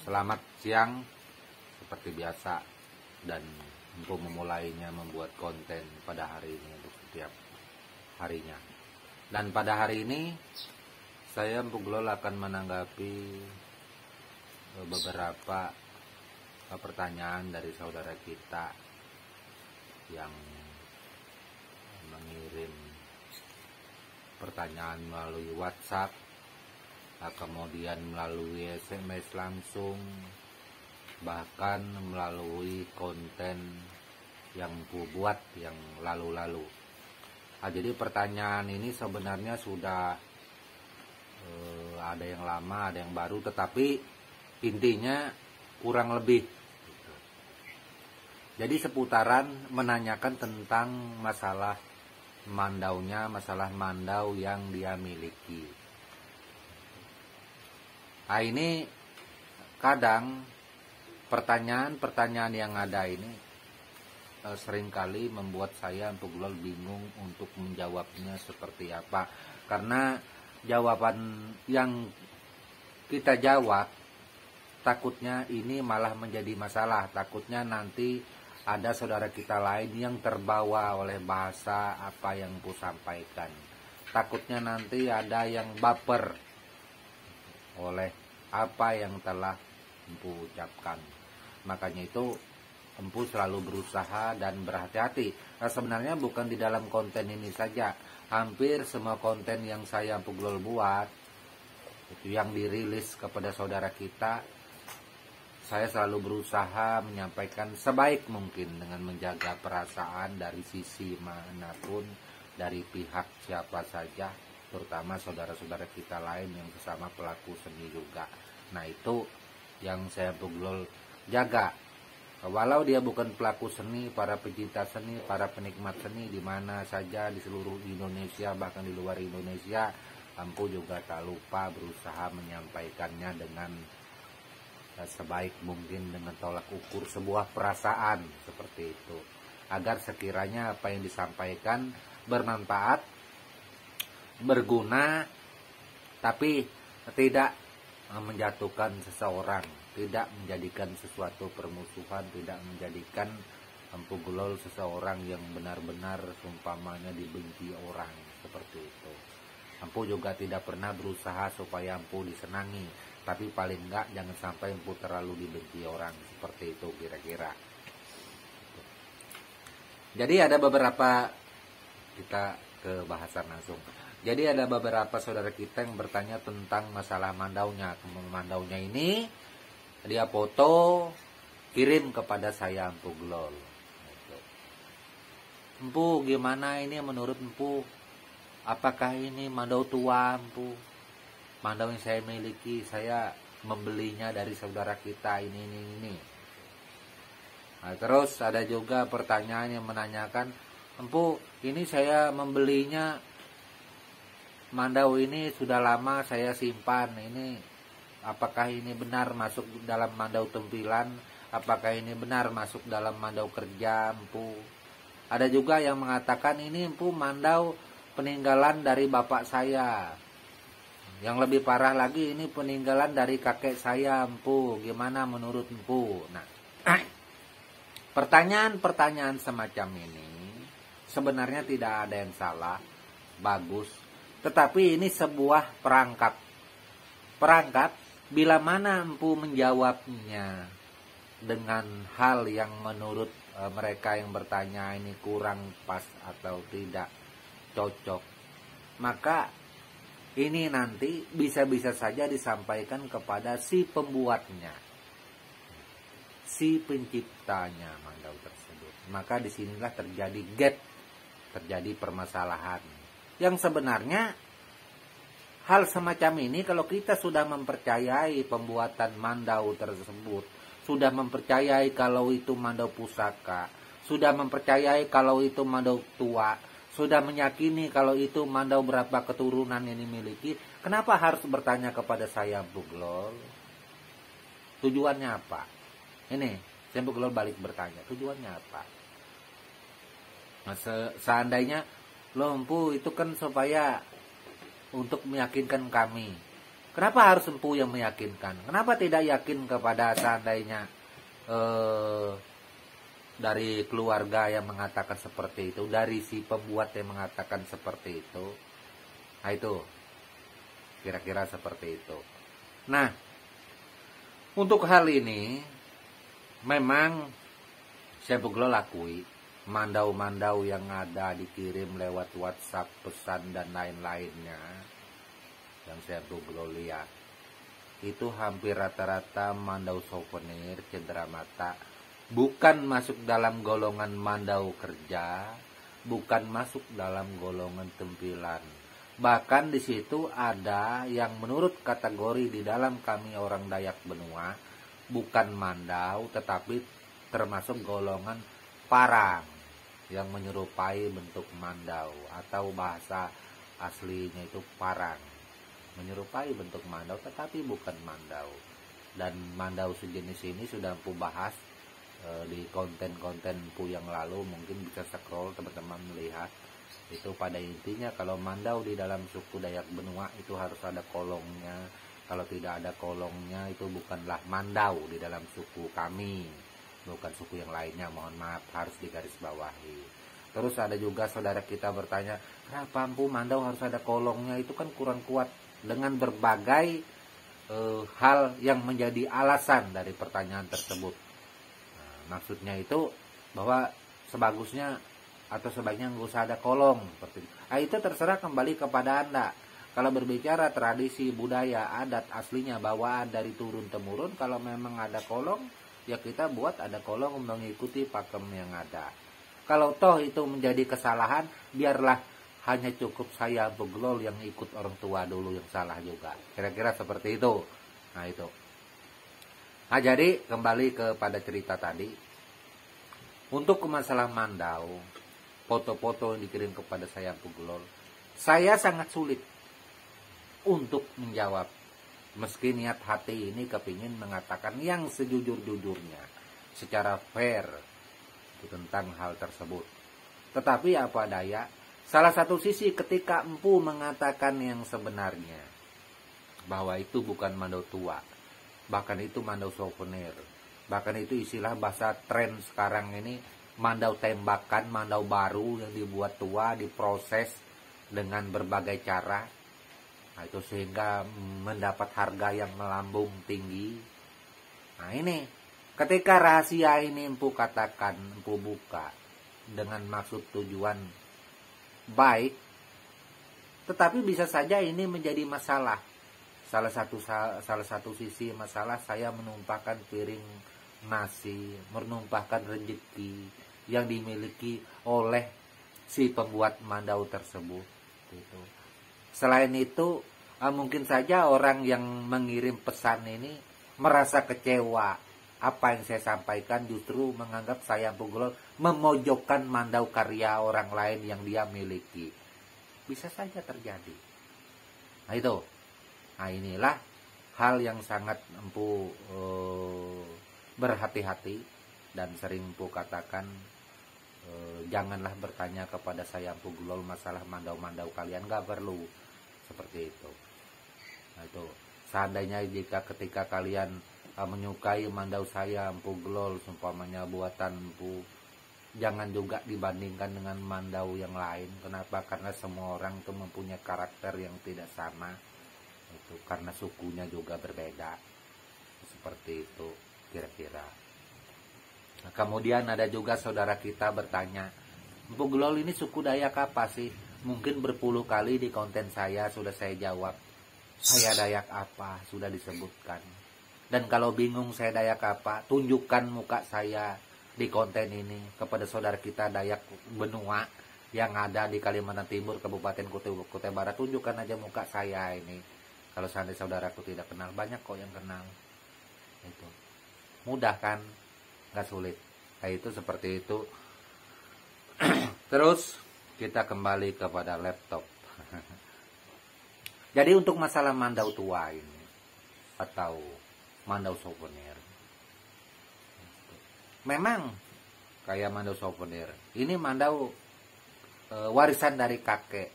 Selamat siang, seperti biasa, dan untuk memulainya membuat konten pada hari ini untuk setiap harinya. Dan pada hari ini saya Empu Glol akan menanggapi beberapa pertanyaan dari saudara kita yang mengirim pertanyaan melalui WhatsApp, kemudian melalui SMS langsung, bahkan melalui konten yang Empu buat yang lalu-lalu. Jadi pertanyaan ini sebenarnya sudah ada yang lama, ada yang baru, tetapi intinya kurang lebih gitu. Jadi seputaran menanyakan tentang masalah mandaunya, masalah mandau yang dia miliki. Nah, ini kadang pertanyaan-pertanyaan yang ada ini seringkali membuat saya Empu Glol bingung untuk menjawabnya seperti apa. Karena jawaban yang kita jawab takutnya ini malah menjadi masalah. Takutnya nanti ada saudara kita lain yang terbawa oleh bahasa apa yang Empu sampaikan. Takutnya nanti ada yang baper oleh apa yang telah Empu ucapkan. Makanya itu Empu selalu berusaha dan berhati-hati. Nah, sebenarnya bukan di dalam konten ini saja. Hampir semua konten yang saya Empu Glol buat, itu yang dirilis kepada saudara kita, saya selalu berusaha menyampaikan sebaik mungkin dengan menjaga perasaan dari sisi manapun, dari pihak siapa saja, terutama saudara-saudara kita lain yang sesama pelaku seni juga. Nah, itu yang saya Empu Glol jaga. Walau dia bukan pelaku seni, para pecinta seni, para penikmat seni di mana saja di seluruh Indonesia, bahkan di luar Indonesia, Empu juga tak lupa berusaha menyampaikannya dengan sebaik mungkin, dengan tolak ukur sebuah perasaan seperti itu, agar sekiranya apa yang disampaikan bermanfaat, berguna, tapi tidak menjatuhkan seseorang, tidak menjadikan sesuatu permusuhan, tidak menjadikan Empu Glol seseorang yang benar-benar seumpamanya dibenci orang, seperti itu. Empu juga tidak pernah berusaha supaya Empu disenangi, tapi paling enggak jangan sampai Empu terlalu dibenci orang, seperti itu kira-kira. Jadi ada beberapa, kita ke bahasan langsung. Jadi ada beberapa saudara kita yang bertanya tentang masalah mandaunya. Mandaunya ini dia foto, kirim kepada saya Empu Glol. Empu, gimana ini menurut Empu? Apakah ini mandau tua Empu? Mandau yang saya miliki, saya membelinya dari saudara kita ini. Nah, terus ada juga pertanyaan yang menanyakan, Empu, ini saya membelinya, mandau ini sudah lama saya simpan, ini apakah ini benar masuk dalam mandau tempilan? Apakah ini benar masuk dalam mandau kerja Empu? Ada juga yang mengatakan ini Empu mandau peninggalan dari bapak saya. Yang lebih parah lagi, ini peninggalan dari kakek saya Empu. Gimana menurut Empu? Nah, pertanyaan-pertanyaan semacam ini sebenarnya tidak ada yang salah, bagus. Tetapi ini sebuah perangkap. Bila mana Empu menjawabnya dengan hal yang menurut mereka yang bertanya ini kurang pas atau tidak cocok, maka ini nanti bisa-bisa saja disampaikan kepada si pembuatnya, si penciptanya mandau tersebut. Maka disinilah terjadi gap, terjadi permasalahan. Yang sebenarnya hal semacam ini kalau kita sudah mempercayai pembuatan mandau tersebut, sudah mempercayai kalau itu mandau pusaka, sudah mempercayai kalau itu mandau tua, sudah meyakini kalau itu mandau berapa keturunan yang dimiliki, kenapa harus bertanya kepada saya Empu Glol? Tujuannya apa? Ini, saya Empu Glol balik bertanya, tujuannya apa? Nah, seandainya, loh Empu, itu kan supaya untuk meyakinkan kami. Kenapa harus empu yang meyakinkan? Kenapa tidak yakin kepada seandainya dari keluarga yang mengatakan seperti itu, dari si pembuat yang mengatakan seperti itu? Nah itu, kira-kira seperti itu. Nah, untuk hal ini, memang saya Puglol akui, mandau-mandau yang ada dikirim lewat WhatsApp, pesan, dan lain-lainnya, yang saya Puglol lihat, itu hampir rata-rata mandau souvenir, cendera mata, bukan masuk dalam golongan mandau kerja, bukan masuk dalam golongan tempilan. Bahkan di situ ada yang menurut kategori di dalam kami orang Dayak Benua, bukan mandau tetapi termasuk golongan parang yang menyerupai bentuk mandau, atau bahasa aslinya itu parang, menyerupai bentuk mandau tetapi bukan mandau. Dan mandau sejenis ini sudah Empu bahas di konten-konten Empu yang lalu, mungkin bisa scroll teman-teman melihat. Itu pada intinya kalau mandau di dalam suku Dayak Benua itu harus ada kolongnya. Kalau tidak ada kolongnya itu bukanlah mandau di dalam suku kami, bukan suku yang lainnya, mohon maaf, harus digarisbawahi. Terus ada juga saudara kita bertanya, kenapa Empu mandau harus ada kolongnya? Itu kan kurang kuat, dengan berbagai hal yang menjadi alasan dari pertanyaan tersebut. Nah, maksudnya itu bahwa sebagusnya atau sebaiknya nggak usah ada kolong seperti itu. Nah, itu terserah kembali kepada Anda. Kalau berbicara tradisi, budaya, adat aslinya bawaan dari turun temurun, kalau memang ada kolong, ya kita buat ada kolong mengikuti pakem yang ada. Kalau toh itu menjadi kesalahan, biarlah hanya cukup saya Puglol yang ikut orang tua dulu yang salah juga. Kira-kira seperti itu. Nah itu. Nah jadi kembali kepada cerita tadi. Untuk masalah mandau, foto-foto yang dikirim kepada saya Puglol, saya sangat sulit untuk menjawab. Meski niat hati ini kepingin mengatakan yang sejujur-jujurnya, secara fair tentang hal tersebut. Tetapi apa daya, salah satu sisi ketika Empu mengatakan yang sebenarnya, bahwa itu bukan mandau tua, bahkan itu mandau souvenir, bahkan itu istilah bahasa tren sekarang ini, mandau tembakan, mandau baru yang dibuat tua, diproses dengan berbagai cara. Nah, itu sehingga mendapat harga yang melambung tinggi. Nah ini, ketika rahasia ini Empu katakan, Empu buka dengan maksud tujuan baik, tetapi bisa saja ini menjadi masalah. Salah satu sisi masalah, saya menumpahkan piring nasi, menumpahkan rezeki yang dimiliki oleh si pembuat mandau tersebut. Gitu. Selain itu, mungkin saja orang yang mengirim pesan ini merasa kecewa. Apa yang saya sampaikan justru menganggap saya Puglol memojokkan mandau karya orang lain yang dia miliki. Bisa saja terjadi. Nah itu. Nah inilah hal yang sangat Empu berhati-hati, dan sering Empu katakan, janganlah bertanya kepada saya Puglol masalah mandau-mandau kalian, gak perlu seperti itu. Nah itu, seandainya jika ketika kalian menyukai mandau saya Puglol, umpamanya buatan Empu, jangan juga dibandingkan dengan mandau yang lain. Kenapa? Karena semua orang itu mempunyai karakter yang tidak sama. Itu karena sukunya juga berbeda. Seperti itu kira-kira. Nah, kemudian ada juga saudara kita bertanya, Puglol ini suku Dayak apa sih? Mungkin berpuluh kali di konten saya sudah saya jawab, saya Dayak apa, sudah disebutkan. Dan kalau bingung saya Dayak apa, tunjukkan muka saya di konten ini kepada saudara kita Dayak Benua yang ada di Kalimantan Timur, Kabupaten Kutai Barat. Tunjukkan aja muka saya ini. Kalau seandainya saudaraku tidak kenal, banyak kok yang kenal. Itu mudah kan, nggak sulit. Nah itu seperti itu. Terus kita kembali kepada laptop. Jadi untuk masalah mandau tua ini atau mandau souvenir, memang kayak mandau souvenir ini mandau warisan dari kakek.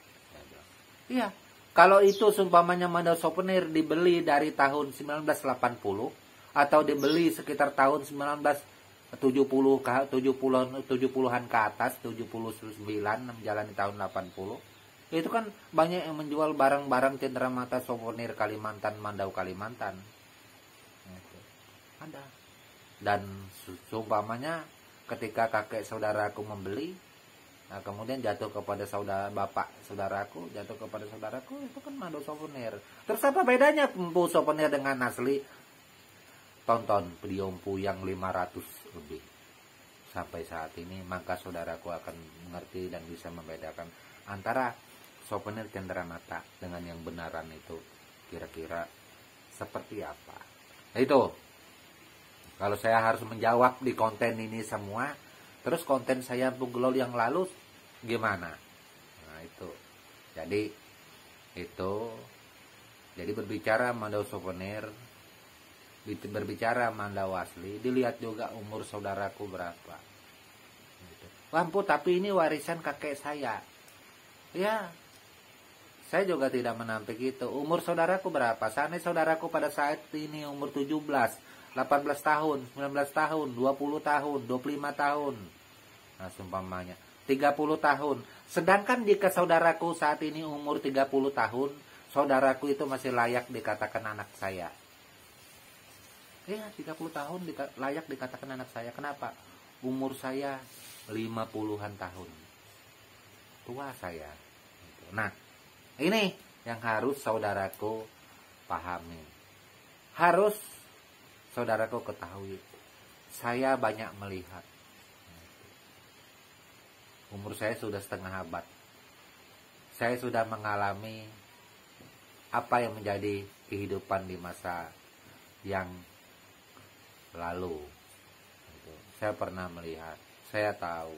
Iya, Kalau itu seumpamanya mandau souvenir dibeli dari tahun 1980 atau dibeli sekitar tahun 1970-an ke atas, 79 menjalani tahun 80, itu kan banyak yang menjual barang-barang cenderamata souvenir Kalimantan, Mandau Kalimantan. Ada. Dan seumpamanya ketika kakek saudaraku membeli, nah kemudian jatuh kepada saudaraku, itu kan mandau souvenir. Terus apa bedanya empu souvenir dengan asli? Tonton video empu yang 500 lebih sampai saat ini, maka saudaraku akan mengerti dan bisa membedakan antara souvenir cenderamata dengan yang benaran itu kira-kira seperti apa. Nah, itu kalau saya harus menjawab di konten ini semua, terus konten saya Empu Gelol yang lalu gimana? Nah itu. Jadi berbicara mandau souvenir, berbicara mandau asli, dilihat juga umur saudaraku berapa. Gitu. Empu, tapi ini warisan kakek saya. Ya, saya juga tidak menampik itu. Umur saudaraku berapa? Seandainya saudaraku pada saat ini umur 17, 18 tahun, 19 tahun, 20 tahun, 25 tahun. Nah, seumpamanya 30 tahun. Sedangkan jika saudaraku saat ini umur 30 tahun, saudaraku itu masih layak dikatakan anak saya. Iya, 30 tahun layak dikatakan anak saya. Kenapa? Umur saya 50-an tahun. Tua saya. Nah, ini yang harus saudaraku pahami. Harus saudaraku ketahui, saya banyak melihat. Umur saya sudah setengah abad. Saya sudah mengalami apa yang menjadi kehidupan di masa yang lalu. Saya pernah melihat, saya tahu.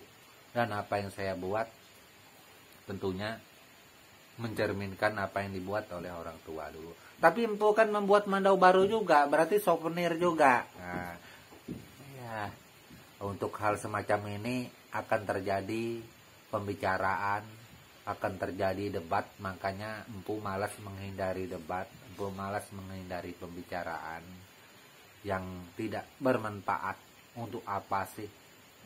Dan apa yang saya buat tentunya mencerminkan apa yang dibuat oleh orang tua dulu. Tapi empu kan membuat mandau baru juga, berarti souvenir juga. Nah, ya, untuk hal semacam ini akan terjadi pembicaraan, akan terjadi debat, makanya empu malas menghindari debat, empu malas menghindari pembicaraan yang tidak bermanfaat. Untuk apa sih?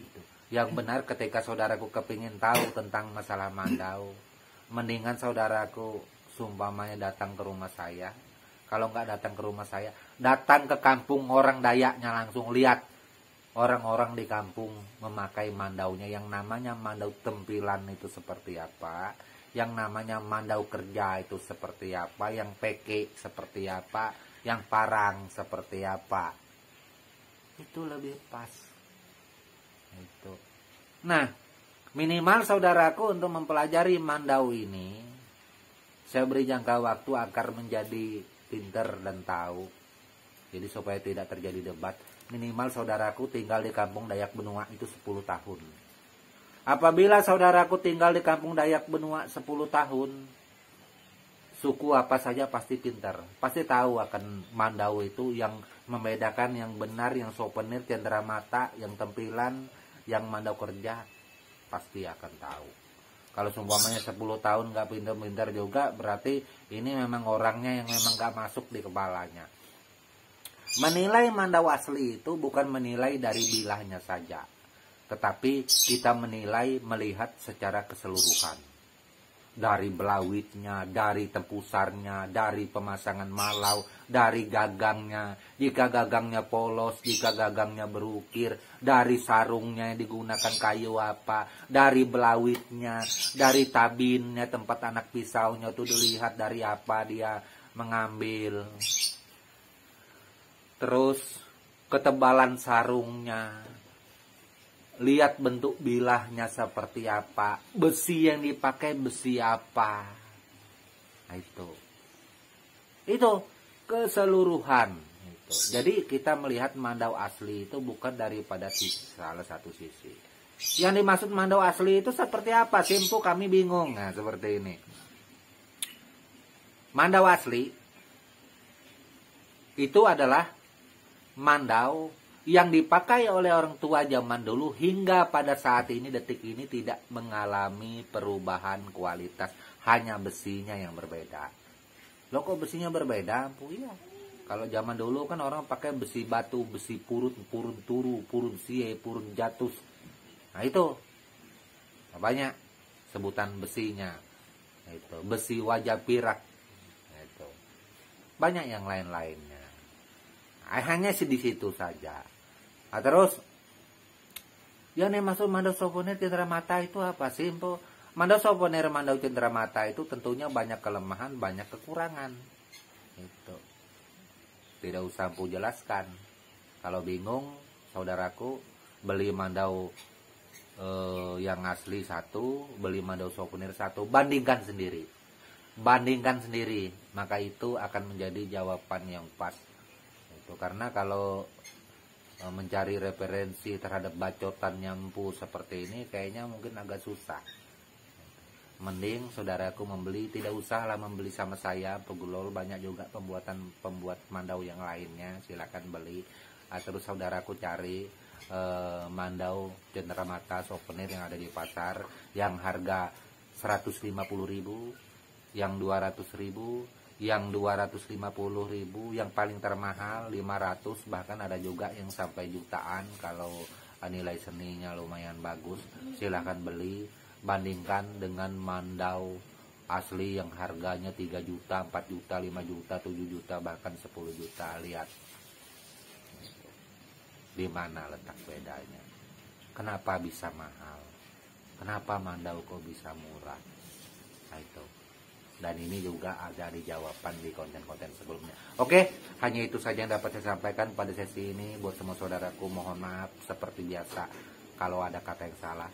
Gitu. Yang benar ketika saudaraku kepingin tahu tentang masalah mandau, mendingan saudaraku sumpamanya datang ke rumah saya. Kalau nggak datang ke rumah saya, datang ke kampung orang Dayaknya langsung. Lihat orang-orang di kampung memakai mandaunya. Yang namanya mandau tempilan itu seperti apa, yang namanya mandau kerja itu seperti apa, yang peke seperti apa, yang parang seperti apa. Itu lebih pas. Itu. Nah, minimal saudaraku untuk mempelajari mandau ini, saya beri jangka waktu agar menjadi pinter dan tahu. Jadi supaya tidak terjadi debat, minimal saudaraku tinggal di kampung Dayak Benua itu 10 tahun. Apabila saudaraku tinggal di kampung Dayak Benua 10 tahun, suku apa saja pasti pinter. Pasti tahu akan mandau itu, yang membedakan yang benar, yang souvenir, cenderamata, yang tempilan, yang mandau kerja. Pasti akan tahu. Kalau seumpamanya 10 tahun nggak pintar-pintar juga, berarti ini memang orangnya yang memang nggak masuk di kepalanya. Menilai mandau asli itu bukan menilai dari bilahnya saja, tetapi kita menilai melihat secara keseluruhan. Dari belawitnya, dari tempusarnya, dari pemasangan malau, dari gagangnya, jika gagangnya polos, jika gagangnya berukir, dari sarungnya yang digunakan kayu apa, dari belawitnya, dari tabinnya, tempat anak pisaunya itu dilihat dari apa dia mengambil. Terus ketebalan sarungnya, lihat bentuk bilahnya seperti apa, besi yang dipakai besi apa. Nah, itu keseluruhan. Jadi kita melihat mandau asli itu bukan daripada salah satu sisi. Yang dimaksud mandau asli itu seperti apa? Simpu kami bingung. Nah, seperti ini. Mandau asli itu adalah mandau yang dipakai oleh orang tua zaman dulu hingga pada saat ini, detik ini tidak mengalami perubahan kualitas, hanya besinya yang berbeda. Lo kok besinya berbeda, Empu? Iya. Kalau zaman dulu kan orang pakai besi batu, besi purun, purun turu, purun sie, purun jatus. Nah itu banyak sebutan besinya. Itu besi wajah pirak. Itu banyak yang lain-lainnya. Hanya di situ saja. Nah, terus yang maksud mandau souvenir cenderamata itu apa sih, Empu? Mandau souvenir mandau cenderamata itu tentunya banyak kelemahan, banyak kekurangan. Itu tidak usah Empu jelaskan. Kalau bingung, saudaraku, beli mandau yang asli satu, beli mandau souvenir satu, bandingkan sendiri. Bandingkan sendiri, maka itu akan menjadi jawaban yang pas. Itu karena kalau mencari referensi terhadap bacotan Empu seperti ini kayaknya mungkin agak susah. Mending saudaraku membeli, tidak usahlah membeli sama saya, Pegulol, banyak juga pembuat mandau yang lainnya, silakan beli. Terus saudaraku cari mandau cenderamata souvenir yang ada di pasar yang harga 150.000, yang 200.000, yang 250.000, yang paling termahal 500, bahkan ada juga yang sampai jutaan. Kalau nilai seninya lumayan bagus, silahkan beli. Bandingkan dengan mandau asli yang harganya 3 juta, 4 juta, 5 juta, 7 juta, bahkan 10 juta. Lihat di mana letak bedanya. Kenapa bisa mahal? Kenapa mandau kok bisa murah? Nah itu. Dan ini juga ada di jawaban di konten-konten sebelumnya. Oke, hanya itu saja yang dapat saya sampaikan pada sesi ini. Buat semua saudaraku, mohon maaf seperti biasa kalau ada kata yang salah,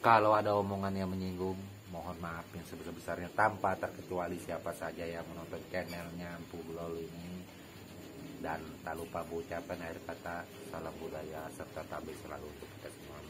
kalau ada omongan yang menyinggung, mohon maaf yang sebesar-besarnya, tanpa terkecuali siapa saja yang menonton channelnya Empu Gulol ini. Dan tak lupa ucapkan akhir kata salam budaya serta tabir selalu untuk kita semua.